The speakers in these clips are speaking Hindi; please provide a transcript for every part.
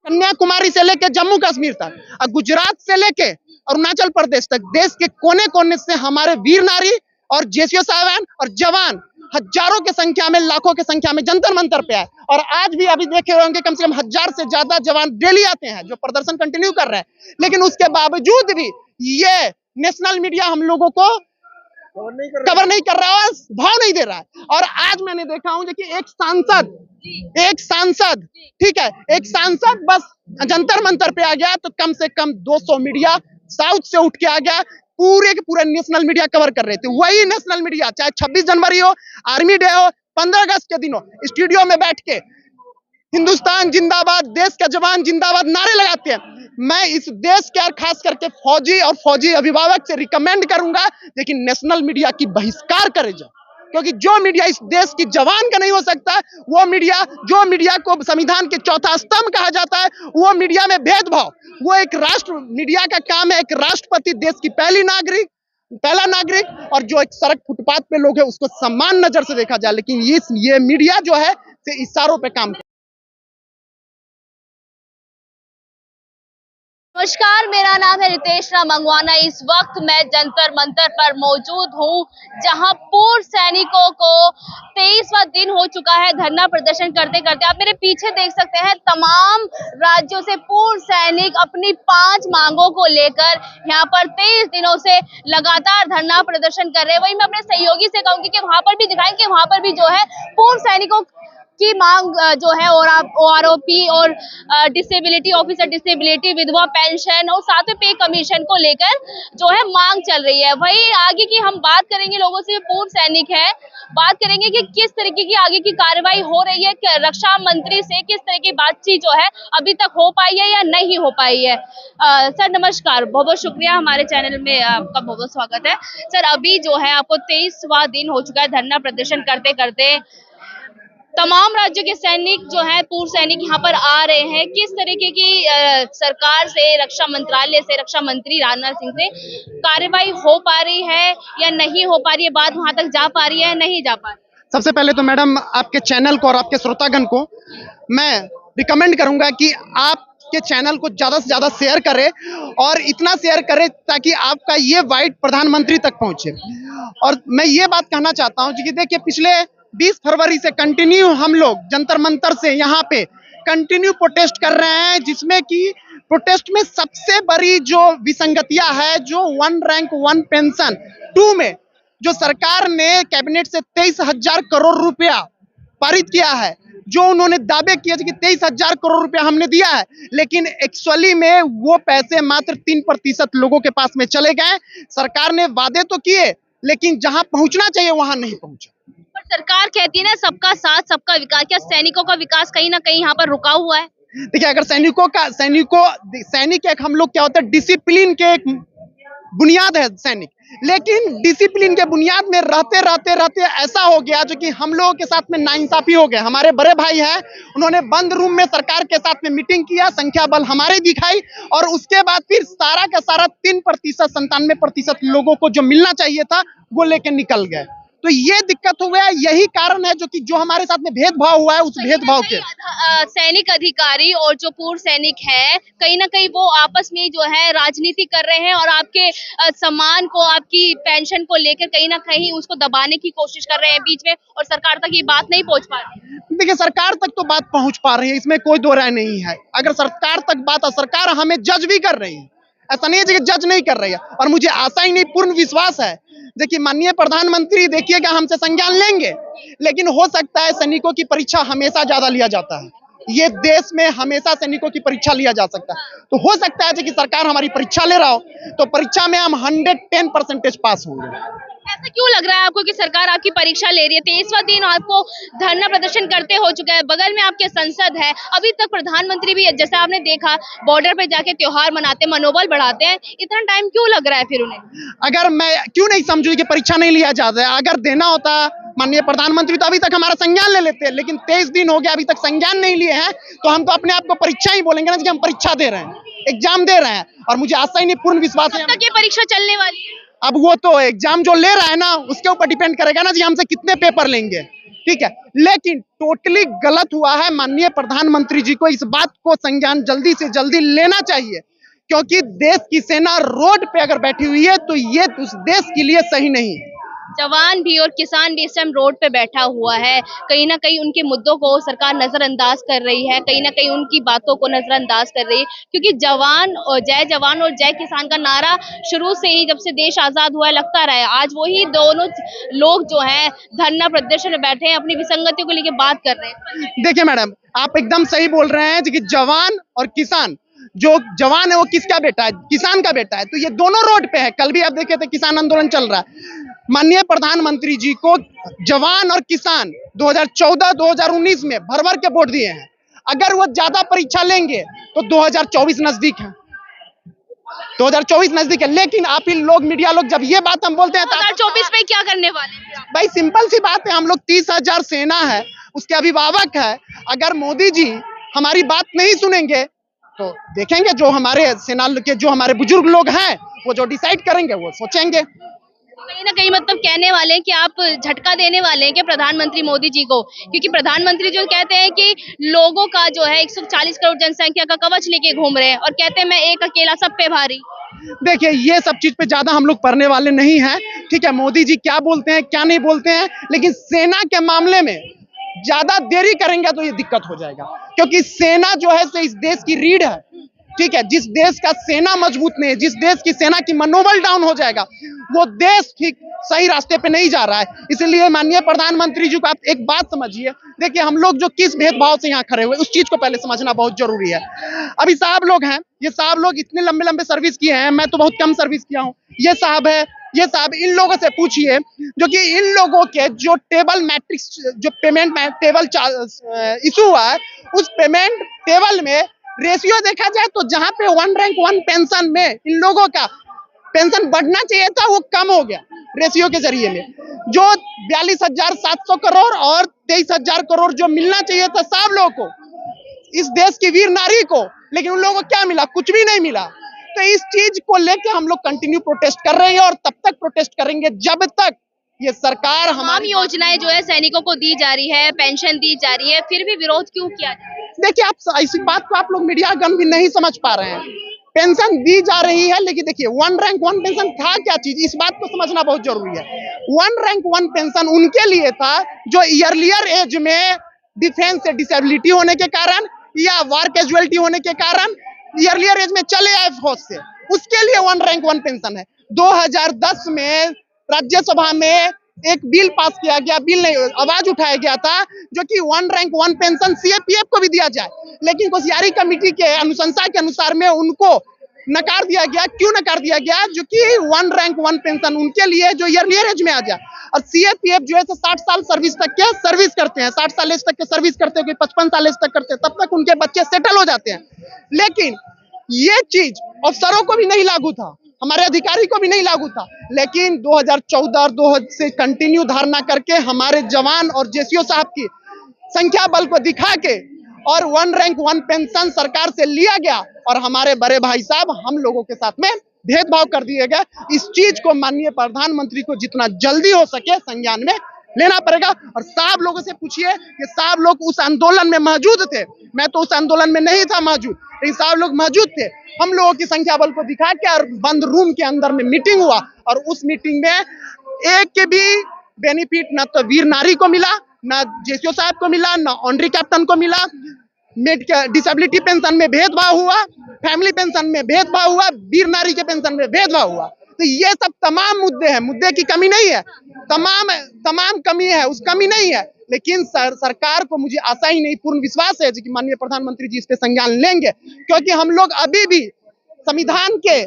कन्याकुमारी से लेके जम्मू कश्मीर तक और गुजरात से लेके अरुणाचल प्रदेश तक देश के कोने कोने से हमारे वीर नारी और जेसीओ साहबान और जवान हजारों के संख्या में, लाखों की संख्या में जंतर मंतर पे आए। और आज भी अभी देखे होंगे कम से कम 1000 से ज्यादा जवान डेली आते हैं जो प्रदर्शन कंटिन्यू कर रहे हैं। लेकिन उसके बावजूद भी ये नेशनल मीडिया हम लोगों को कवर नहीं कर रहा है, भाव नहीं दे रहा है। और आज मैंने देखा हूं कि एक सांसद ठीक है, एक सांसद बस जंतर मंतर पे आ गया तो कम से कम 200 मीडिया साउथ से उठ के आ गया, पूरे के पूरे नेशनल मीडिया कवर कर रहे थे। वही नेशनल मीडिया चाहे 26 जनवरी हो, आर्मी डे हो, 15 अगस्त के दिन हो, स्टूडियो में बैठ के हिंदुस्तान जिंदाबाद, देश का जवान जिंदाबाद नारे लगाते हैं। मैं इस देश के और खास करके फौजी और फौजी अभिभावक से रिकमेंड करूंगा लेकिन नेशनल मीडिया की बहिष्कार करे जाए, क्योंकि जो मीडिया इस देश की जवान का नहीं हो सकता, वो मीडिया, जो मीडिया को संविधान के चौथा स्तंभ कहा जाता है, वो मीडिया में भेदभाव, वो एक राष्ट्र मीडिया का काम है, एक राष्ट्रपति, देश की पहला नागरिक और जो एक सड़क फुटपाथ पे लोग है उसको सम्मान नजर से देखा जाए। लेकिन ये मीडिया जो है इशारों पे काम। नमस्कार, मेरा नाम है रितेश मंगवाना। इस वक्त मैं जंतर मंतर पर मौजूद हूं, जहां पूर्व सैनिकों को 23वां दिन हो चुका है धरना प्रदर्शन करते करते। आप मेरे पीछे देख सकते हैं, तमाम राज्यों से पूर्व सैनिक अपनी 5 मांगों को लेकर यहां पर 23 दिनों से लगातार धरना प्रदर्शन कर रहे हैं। वहीं मैं अपने सहयोगी से कहूंगी कि वहां पर भी दिखाएंगे, वहां पर भी जो है पूर्व सैनिकों की मांग जो है OROP और डिसेबिलिटी ऑफिसर डिसेबिलिटी, विधवा पेंशन और साथ में पे कमीशन को लेकर जो है मांग चल रही है। वही आगे की हम बात करेंगे, लोगों से पूर्व सैनिक है, बात करेंगे कि किस तरीके की आगे की कार्रवाई हो रही है, रक्षा मंत्री से किस तरह की बातचीत जो है अभी तक हो पाई है या नहीं हो पाई है। सर नमस्कार, बहुत बहुत शुक्रिया, हमारे चैनल में आपका बहुत बहुत स्वागत है। सर अभी जो है आपको 23वां दिन हो चुका है धरना प्रदर्शन करते करते, तमाम राज्यों के सैनिक जो है, पूर्व सैनिक यहाँ पर आ रहे हैं। किस तरीके की सरकार से, रक्षा मंत्रालय से, रक्षा मंत्री राजनाथ सिंह से कार्रवाई हो पा रही है या नहीं हो पा रही है, बात वहां तक जा पा रही है या नहीं जा पा रही है? सबसे पहले तो मैडम आपके चैनल को और आपके श्रोतागण को मैं रिकमेंड करूंगा कि आप के चैनल को ज्यादा से ज्यादा शेयर करें और इतना शेयर करें ताकि आपका ये वाइट प्रधानमंत्री तक पहुंचे। और मैं ये बात कहना चाहता हूं कि देखिए, पिछले 20 फरवरी से कंटिन्यू हम लोग जंतर मंतर से यहाँ पे कंटिन्यू प्रोटेस्ट कर रहे हैं, जिसमें कि प्रोटेस्ट में सबसे बड़ी जो विसंगतियां है, जो 1 रैंक 1 पेंशन 2 में जो सरकार ने कैबिनेट से 23,000 करोड़ रुपया पारित किया है, जो उन्होंने दावे किए थे कि 23,000 करोड़ रुपया हमने दिया है, लेकिन एक्चुअली में वो पैसे मात्र 3% लोगों के पास में चले गए। सरकार ने वादे तो किए लेकिन जहां पहुंचना चाहिए वहां नहीं पहुंचा। पर सरकार कहती है ना सबका साथ सबका विकास, क्या सैनिकों का विकास कहीं ना कहीं यहाँ पर रुका हुआ है? देखिए, अगर सैनिक एक हम लोग क्या होता है, डिसिप्लिन के एक बुनियाद है सैनिक, लेकिन डिसिप्लिन के बुनियाद में रहते ऐसा हो गया जो कि हम लोगों के साथ में नाइंसाफी हो गया। हमारे बड़े भाई हैं, उन्होंने बंद रूम में सरकार के साथ में मीटिंग किया, संख्या बल हमारे दिखाई और उसके बाद फिर सारा का सारा 3%, 97% लोगों को जो मिलना चाहिए था वो लेके निकल गए। तो ये दिक्कत हो गया, यही कारण है जो हमारे साथ में भेदभाव हुआ है। उस भेदभाव के सैनिक अधिकारी और जो पूर्व सैनिक है, कहीं ना कहीं वो आपस में जो है राजनीति कर रहे हैं और आपके सम्मान को, आपकी पेंशन को लेकर कहीं ना कहीं उसको दबाने की कोशिश कर रहे हैं बीच में, और सरकार तक ये बात नहीं पहुंच पा रही। देखिए, सरकार तक तो बात पहुंच पा रही है, इसमें कोई दो राय नहीं है। अगर सरकार तक बात, सरकार हमें जज भी कर रही है, ऐसा नहीं है कि जज नहीं कर रही है। और मुझे आशा ही नहीं, पूर्ण विश्वास है। देखिए, माननीय प्रधानमंत्री देखिएगा हमसे संज्ञान लेंगे, लेकिन हो सकता है सैनिकों की परीक्षा हमेशा ज्यादा लिया जाता है, ये देश में हमेशा सैनिकों की परीक्षा लिया जा सकता है। तो हो सकता है कि सरकार हमारी परीक्षा ले रहा हो तो परीक्षा में हम 110% पास होंगे। ऐसा क्यों लग रहा है आपको कि सरकार आपकी परीक्षा ले रही है? 23वां दिन आपको धरना प्रदर्शन करते हो चुका है, बगल में आपके संसद है, अभी तक प्रधानमंत्री भी, जैसा आपने देखा, बॉर्डर पे जाके त्योहार मनाते, मनोबल बढ़ाते हैं, इतना टाइम क्यों लग रहा है फिर उन्हें? अगर मैं क्यों नहीं समझू कि परीक्षा नहीं लिया जाता है, अगर देना होता माननीय प्रधानमंत्री तो अभी तक हमारा संज्ञान ले लेते हैं, लेकिन 23 दिन हो गया अभी तक संज्ञान नहीं लिए हैं, तो हम तो अपने आप को परीक्षा ही बोलेंगे ना कि हम परीक्षा दे रहे हैं, एग्जाम दे रहे हैं। और मुझे आशा ही नहीं, पूर्ण विश्वास है। कब तक ये परीक्षा चलने वाली है? अब वो तो एग्जाम जो ले रहा है ना, उसके ऊपर डिपेंड करेगा ना जी हमसे कितने पेपर लेंगे। ठीक है, लेकिन टोटली गलत हुआ है। माननीय प्रधानमंत्री जी को इस बात को संज्ञान जल्दी से जल्दी लेना चाहिए, क्योंकि देश की सेना रोड पे अगर बैठी हुई है तो ये उस देश के लिए सही नहीं है। जवान भी और किसान भी इस टाइम रोड पे बैठा हुआ है। कहीं ना कहीं उनके मुद्दों को सरकार नजरअंदाज कर रही है, कहीं ना कहीं उनकी बातों को नजरअंदाज कर रही है, क्योंकि जवान और जय किसान का नारा शुरू से ही, जब से देश आजाद हुआ है, लगता रहा है। आज वही दोनों लोग जो है धरना प्रदर्शन में बैठे हैं, अपनी विसंगतियों को लेकर बात कर रहे हैं। देखिए मैडम, आप एकदम सही बोल रहे हैं कि जवान और किसान, जो जवान है वो किसका बेटा है? किसान का बेटा है। तो ये दोनों रोड पे है। कल भी आप देखे थे किसान आंदोलन चल रहा है। माननीय प्रधानमंत्री जी को जवान और किसान 2014-2019 में भर भर के वोट दिए हैं। अगर वो ज्यादा परीक्षा लेंगे तो 2024 नजदीक है, 2024 नजदीक है। लेकिन आप ही लोग, मीडिया लोग, जब ये बात हम बोलते हैं तो 2024 में क्या करने वाले हैं? भाई सिंपल सी बात है, हम लोग 30,000 सेना है, उसके अभिभावक है। अगर मोदी जी हमारी बात नहीं सुनेंगे तो देखेंगे जो हमारे सेना के, जो हमारे बुजुर्ग लोग हैं, वो जो डिसाइड करेंगे वो सोचेंगे। कहीं ना कहीं मतलब कहने वाले हैं कि आप झटका देने वाले हैं कि प्रधानमंत्री मोदी जी को, क्योंकि प्रधानमंत्री जो कहते हैं कि लोगों का जो है 140 करोड़ जनसंख्या का कवच लेके घूम रहे हैं और कहते हैं मैं एक अकेला सब पे भारी। देखिए, ये सब चीज पे ज्यादा हम लोग पढ़ने वाले नहीं हैं, ठीक है। मोदी जी क्या बोलते हैं क्या नहीं बोलते हैं, लेकिन सेना के मामले में ज्यादा देरी करेंगे तो ये दिक्कत हो जाएगा, क्योंकि सेना जो है इस देश की रीढ़ है, ठीक है। जिस देश का सेना मजबूत नहीं है, जिस देश की सेना की मनोबल डाउन हो जाएगा, वो देश ठीक सही रास्ते पे नहीं जा रहा है। इसलिए माननीय प्रधानमंत्री जी को आप एक बात समझिए। देखिए, हम लोग जो किस भेदभाव से यहाँ खड़े हुए, उस चीज को पहले समझना बहुत जरूरी है। अभी साहब लोग हैं, ये साहब लोग इतने लंबे लंबे सर्विस किए हैं, मैं तो बहुत कम सर्विस किया हूँ। ये साहब है, ये साहब, इन लोगों से पूछिए, जो कि इन लोगों के जो टेबल मैट्रिक्स, जो पेमेंट टेबल इशू हुआ है, उस पेमेंट टेबल में रेशियो देखा जाए तो जहां पे 1 रैंक 1 पेंशन में इन लोगों का पेंशन बढ़ना चाहिए था, वो कम हो गया रेशियो के जरिए में। जो 42,700 करोड़ और 23,000 करोड़ जो मिलना चाहिए था सब लोगों को, इस देश की वीर नारी को, लेकिन उन लोगों को क्या मिला? कुछ भी नहीं मिला। तो इस चीज को लेके हम लोग कंटिन्यू प्रोटेस्ट कर रहे हैं और तब तक प्रोटेस्ट करेंगे जब तक ये सरकार हमारी योजनाएं जो है सैनिकों को दी जा रही है, पेंशन दी जा रही है, फिर भी विरोध क्यों किया जा रहा है? देखिए, आप इसी बात को आप लोग मीडिया गन भी नहीं समझ पा रहे हैं। पेंशन दी जा रही है, लेकिन देखिए 1 रैंक 1 पेंशन था क्या चीज, इस बात को समझना बहुत जरूरी है। 1 रैंक 1 पेंशन उनके लिए था जो ईयरलियर एज में डिफेंस से डिसेबिलिटी होने के कारण या वार कैजुअलिटी होने के कारण ईयरलियर एज में चले आए फौज से, उसके लिए 1 रैंक 1 पेंशन है। 2010 में राज्यसभा में एक बिल पास किया गया, बिल नहीं, आवाज उठाया गया था, जो कि 1 रैंक 1 पेंशन सीएपीएफ को भी दिया जाए, लेकिन कोसियारी कमेटी के अनुशंसा के अनुसार में उनको नकार दिया गया। क्यों नकार दिया गया? जो कि 1 रैंक 1 पेंशन उनके लिए जो ईयरलियर एज में आ जाए। और सीएपीएफ जो है 60 साल सर्विस तक के सर्विस करते हैं, 60 साल एज तक के सर्विस करते हैं, कोई 55 साल एज तक करते हैं, तब तक उनके बच्चे सेटल हो जाते हैं। लेकिन ये चीज अफसरों को भी नहीं लागू था, हमारे अधिकारी को भी नहीं लागू था। लेकिन 2014 और 2000 से कंटिन्यू धारणा करके हमारे जवान और जेसीओ साहब की संख्या बल को दिखा के और 1 रैंक 1 पेंशन सरकार से लिया गया और हमारे बड़े भाई साहब हम लोगों के साथ में भेदभाव कर दिए गए। इस चीज को माननीय प्रधानमंत्री को जितना जल्दी हो सके संज्ञान में लेना पड़ेगा। और साहब लोगों से पूछिए कि साहब लोग उस आंदोलन में मौजूद थे, मैं तो उस आंदोलन में नहीं था मौजूद, लेकिन साहब लोग मौजूद थे। हम लोगों की संख्या बल को दिखा के और बंद रूम के अंदर में मीटिंग हुआ और उस मीटिंग में एक के भी बेनिफिट न तो वीर नारी को मिला, न जेसीओ साहब को मिला, न ऑनरी कैप्टन को मिला। डिसेबिलिटी पेंशन में भेदभाव हुआ, फैमिली पेंशन में भेदभाव हुआ, वीर नारी के पेंशन में भेदभाव हुआ। तो ये सब तमाम मुद्दे हैं, मुद्दे की कमी नहीं है, तमाम कमी है, उस कमी नहीं है। लेकिन सरकार को मुझे आशा ही नहीं, पूर्ण विश्वास है कि माननीय प्रधानमंत्री जी इस पे संज्ञान लेंगे, क्योंकि हम लोग अभी भी संविधान के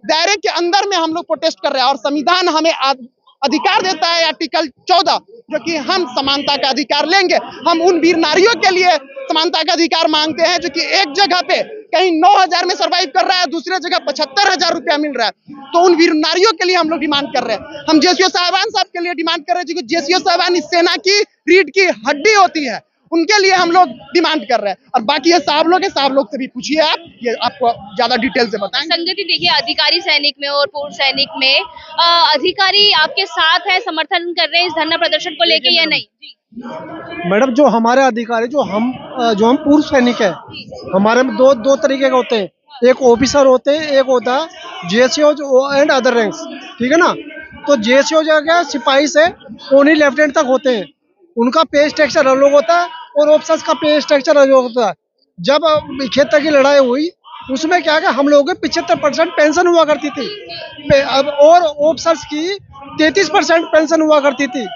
दायरे के अंदर में हम लोग प्रोटेस्ट कर रहे हैं और संविधान हमें अधिकार देता है, आर्टिकल 14, जो कि हम समानता का अधिकार लेंगे। हम उन वीर नारियों के लिए समानता का अधिकार मांगते हैं जो कि एक जगह पे कहीं 9,000 में सर्वाइव कर रहा है, दूसरे जगह 75,000 रुपया मिल रहा है। तो उन वीर नारियों के लिए हम लोग डिमांड कर रहे हैं। हम जेसीओ साहबान साहब के लिए डिमांड कर रहे हैं, क्योंकि जेसीओ साहबान इस सेना की रीढ़ की हड्डी होती है, उनके लिए हम लोग डिमांड कर रहे हैं। और बाकी ये साहब लोग है, साहब लोग से भी पूछिए आप, ये आपको ज्यादा डिटेल से बताएंगे। संगति देखिए, अधिकारी सैनिक में और पूर्व सैनिक में अधिकारी आपके साथ है, समर्थन कर रहे हैं इस धरना प्रदर्शन को लेके या नहीं? मैडम जो हमारे अधिकारी जो हम पूर्व सैनिक है, हमारे में दो तरीके के होते हैं। एक ऑफिसर होते हैं, एक होता है जेसीओ एंड अदर रैंक्स, ठीक है ना। तो जेसीओ जो है सिपाही से ओनली लेफ्टिनेंट तक होते हैं, उनका पे स्ट्रक्चर अलग होता है और ऑफिसर्स का पे स्ट्रक्चर अलग होता है। जब क्षेत्र की लड़ाई हुई उसमें क्या है, हम लोगों की 75% पेंशन हुआ करती थी, अब और ऑफिसर्स की 33% पेंशन हुआ करती थी।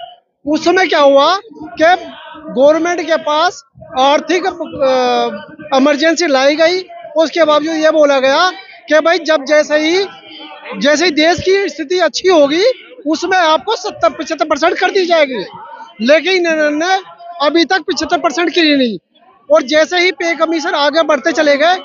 उस समय क्या हुआ कि गवर्नमेंट के पास आर्थिक इमरजेंसी लाई गई। उसके बावजूद ये बोला गया कि भाई जब जैसे ही देश की स्थिति अच्छी होगी उसमें आपको 70-75% कर दी जाएगी, लेकिन इन्होंने अभी तक 75% की नहीं। और जैसे ही पे कमीशन आगे बढ़ते चले गए,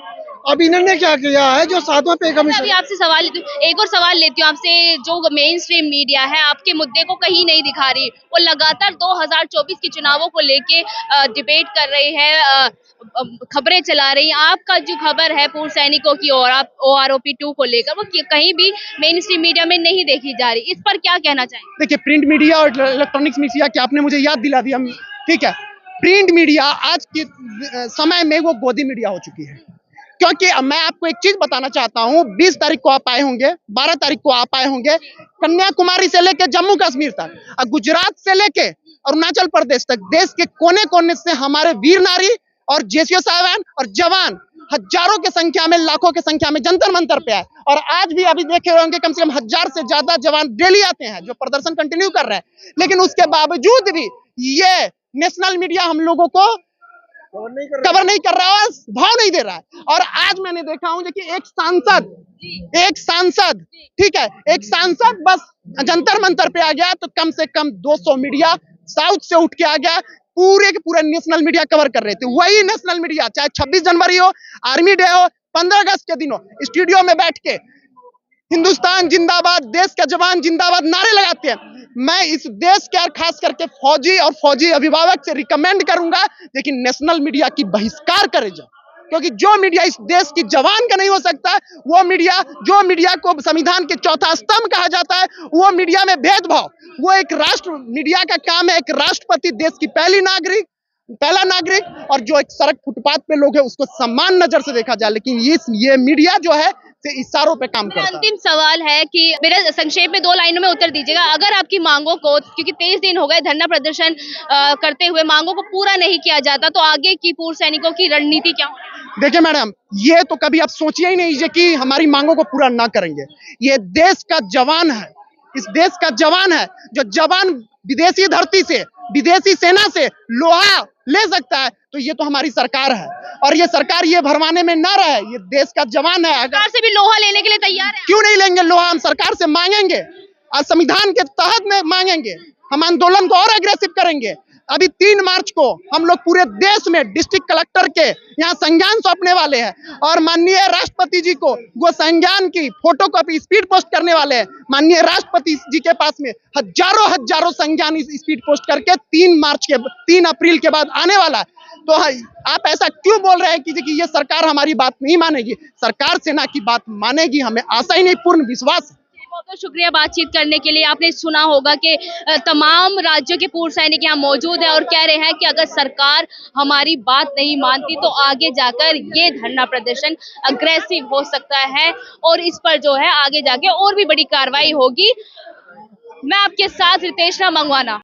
अब इन्होंने क्या किया है, जो सातवां पे अभी कमीशन। आपसे सवाल लेती हूँ, एक और सवाल लेती हूँ आपसे। जो मेन स्ट्रीम मीडिया है आपके मुद्दे को कहीं नहीं दिखा रही, वो लगातार 2024 के चुनावों को लेके डिबेट कर रही है, खबरें चला रही है। आपका जो खबर है पूर्व सैनिकों की और आप OROP 2 को लेकर, वो कहीं भी मेन स्ट्रीम मीडिया में नहीं देखी जा रही। इस पर क्या कहना चाहेंगे? देखिए, प्रिंट मीडिया और इलेक्ट्रॉनिक्स मीडिया की आपने मुझे याद दिला दिया। ठीक है, प्रिंट मीडिया आज के समय में वो गोदी मीडिया हो चुकी है। क्योंकि अब मैं आपको एक चीज बताना चाहता हूँ, 20 तारीख को आप आए होंगे, 12 तारीख को आप आए होंगे, कन्याकुमारी से लेके जम्मू कश्मीर तक और गुजरात से लेके अरुणाचल प्रदेश तक देश के कोने कोने से हमारे वीर नारी और जेसीओ साहबान और जवान हजारों के संख्या में, लाखों के संख्या में जंतर मंतर पे आए। और आज भी अभी देखे होंगे कम से कम 1000 से ज्यादा जवान डेली आते हैं जो प्रदर्शन कंटिन्यू कर रहे हैं। लेकिन उसके बावजूद भी ये नेशनल मीडिया हम लोगों को कवर नहीं कर रहा है, भाव नहीं दे रहा है। और आज मैंने देखा हूं कि एक सांसद ठीक है, एक सांसद बस जंतर मंतर पे आ गया तो कम से कम 200 मीडिया साउथ से उठ के आ गया, पूरे के पूरे नेशनल मीडिया कवर कर रहे थे। वही नेशनल मीडिया चाहे 26 जनवरी हो, आर्मी डे हो, 15 अगस्त के दिन हो, स्टूडियो में बैठ के हिंदुस्तान जिंदाबाद, देश का जवान जिंदाबाद नारे लगाते हैं। मैं इस देश के और खास करके फौजी और फौजी अभिभावक से रिकमेंड करूंगा, लेकिन नेशनल मीडिया की बहिष्कार करे जाए। क्योंकि जो मीडिया इस देश की जवान का नहीं हो सकता, वो मीडिया, जो मीडिया को संविधान के चौथा स्तंभ कहा जाता है, वो मीडिया में भेदभाव, वो एक राष्ट्र मीडिया का काम है, एक राष्ट्रपति, देश की पहला नागरिक और जो एक सड़क फुटपाथ पे लोग है उसको सम्मान नजर से देखा जाए। लेकिन ये मीडिया जो है से इशारों पे काम करता है। अंतिम सवाल है कि मेरा संक्षेप में 2 लाइनों में उत्तर दीजिएगा। अगर आपकी मांगों को, क्योंकि 23 दिन हो गए धरना प्रदर्शन करते हुए, मांगों को पूरा नहीं किया जाता, तो आगे की पूर्व सैनिकों की रणनीति क्या होगी? देखिए मैडम, ये तो कभी आप सोचिए ही नहीं कि हमारी मांगों को पूरा ना करेंगे। ये देश का जवान है, इस देश का जवान है, जो जवान विदेशी धरती से, विदेशी सेना से लोहा ले सकता है, तो ये तो हमारी सरकार है। और ये सरकार ये भरमाने में ना रहे, ये देश का जवान है। अगर सरकार से भी लोहा लेने के लिए तैयार है? क्यों नहीं लेंगे लोहा, हम सरकार से मांगेंगे और संविधान के तहत में मांगेंगे। हम आंदोलन को और अग्रेसिव करेंगे। अभी 3 मार्च को हम लोग पूरे देश में डिस्ट्रिक्ट कलेक्टर के यहाँ संज्ञान सौंपने वाले हैं और माननीय राष्ट्रपति जी को वो संज्ञान की फोटोकॉपी स्पीड पोस्ट करने वाले हैं। माननीय राष्ट्रपति जी के पास में हजारों संज्ञान स्पीड पोस्ट करके 3 अप्रैल के बाद आने वाला है। तो आप ऐसा क्यों बोल रहे हैं कि ये सरकार हमारी बात नहीं मानेगी? सरकार सेना की बात मानेगी, हमें आशा ही नहीं, पूर्ण विश्वास है। बहुत बहुत शुक्रिया बातचीत करने के लिए। आपने सुना होगा कि तमाम राज्यों के पूर्व सैनिक यहाँ मौजूद हैं और कह रहे हैं कि अगर सरकार हमारी बात नहीं मानती तो आगे जाकर ये धरना प्रदर्शन अग्रेसिव हो सकता है और इस पर जो है आगे जाके और भी बड़ी कार्रवाई होगी। मैं आपके साथ रितेश मंगवाना।